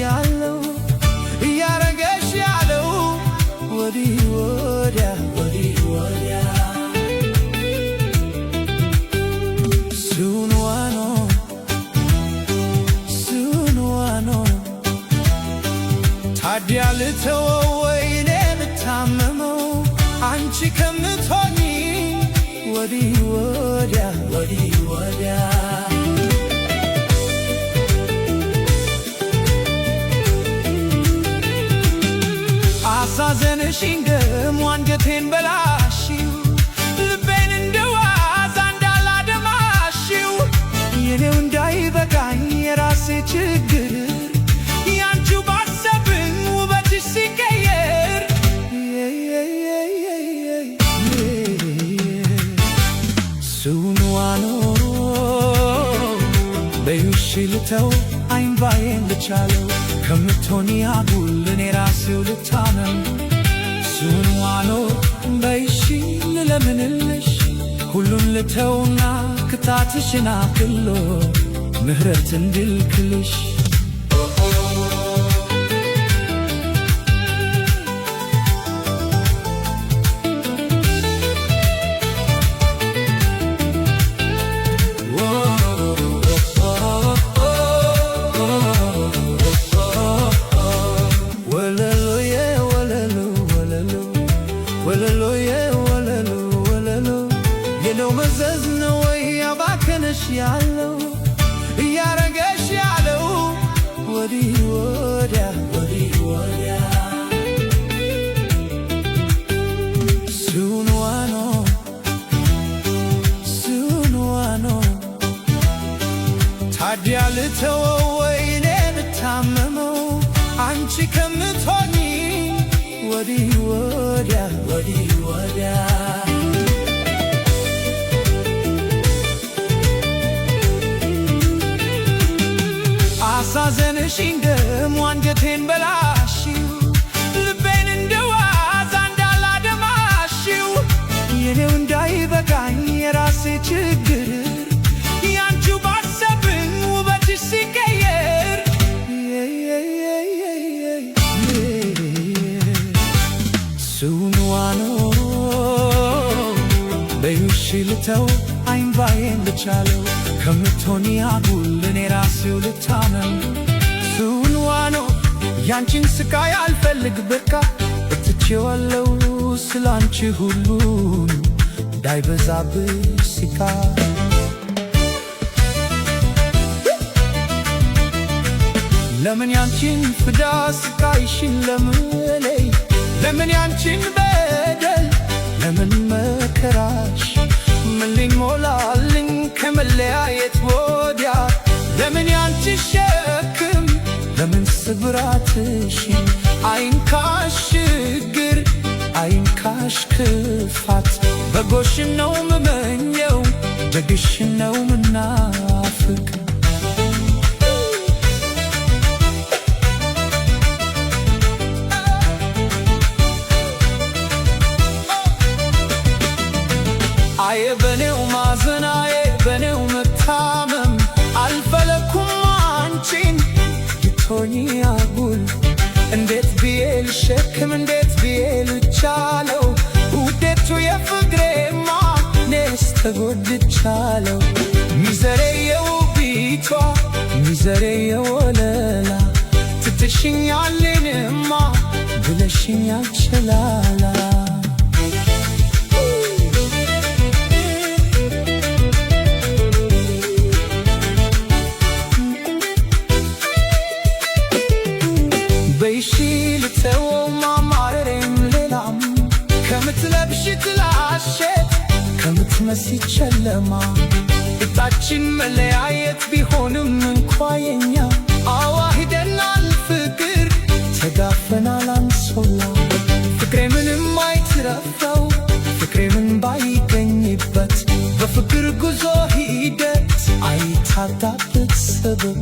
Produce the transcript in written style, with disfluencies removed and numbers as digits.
ያለው እያረገሽ ያለው ወዲህ ወዲያ ወዲህ ወዲያ ታዲያ ልተወው ወይኔ ልታመመው አንቺ ከምትሆኚ ወዲህ ወዲያ ወዲህ ወዲያ አሳዘንሽኝ ደሞ አንጀቴን በላሽው ልቤን እንደዋዛ እንዳላደማሽው የኔው እንዳይበቃኝ የራሴ ችግር ያንቺው ባሰብን ውበትሽ ሲቀየር ሱንዋኖ በዩሽ ልተው አይንባዬን ልቻለው ከምትሆኒ አጉል እኔ ራሴው ልታመም ሱንዋኖ በይሺ ልለምንልሽ ሁሉን ልተውና ክታትሽን አክሎ ምህረት እንድልክልሽ ወለሎዬ ወለሎ ወለሎ የነው መዘዝ ነው ወይ ያባከነሽ ያለው እያረገሽ ያለው ወዲህ ወዲያ ወዲህ ወዲያ ሱንዋኖ ሱንዋኖ ታዲያ ልተወው ወይኔ ልታመመው አንቺ ከምትሆኚ ወዲህ ወዲያ ወዲህ ወዲያ አሳዘንሽኝ ደሞ አንጀቴን በላሽው ልቤን እንደዋዛ እንዳላደማሽው የኔው እንዳይበቃኝ የራሴ ችግር ያንቺው ባሰብን ውበትሽ ሲቀየር ሱንዋኖ በዩሽ ልተው አይንባዬን ልቻለው ከምትሆኒ አጉል እኔ ራሴው ልታመም ሱንዋኖ ያንቺን ስቃይ አልፈልግ በቃ እትቼዋለው ስላንቺ ሁሉን እንዳይበዛብሽ ሲቃ ለምን ያንቺን ፍዳ ስቃይሽን ለምለይ ለምን ያንቺን በደል ለምን መከራሽ ምን ሊሞላልኝ ከመለያየት ወዲያ ለምን ያንቺ ሸክም ለምን ስብራትሽ አይንካሽ ችግር አይንካሽ ክፋት በጎሽን ነው ምመኘው ደግሽን ነው ምናፍቅ አየ በኔው ማዘን አየ በኔው መታመም አልፈለኩም አንቺን ልትሆኚ አጉል እንዴት ብዬ ልሸክም እንዴት ብዬ ልቻለው ውዴቱ የፍቅሬማ እኔስ ተጎድቻለው ሚዘሬ የውቢቷ ሚዘሬ የወለላ ትተሽኛልንማ ብለሽኛል ችላላ በይሺ ልተወው ማማረሬም ሌላም ከምትለብሽ ጥላሸት ከምትመሲ ጨለማ እጣችን መለያየት ቢሆንም እንኳ የኛ አዋሂደናል ፍቅር ተጋፈናል አንሶላ ፍቅሬ ምንም አይትረፈው ፍቅሬ ምን ባይገኝበት በፍቅር ጉዞ ሂደት አይታጣበት ሰበብ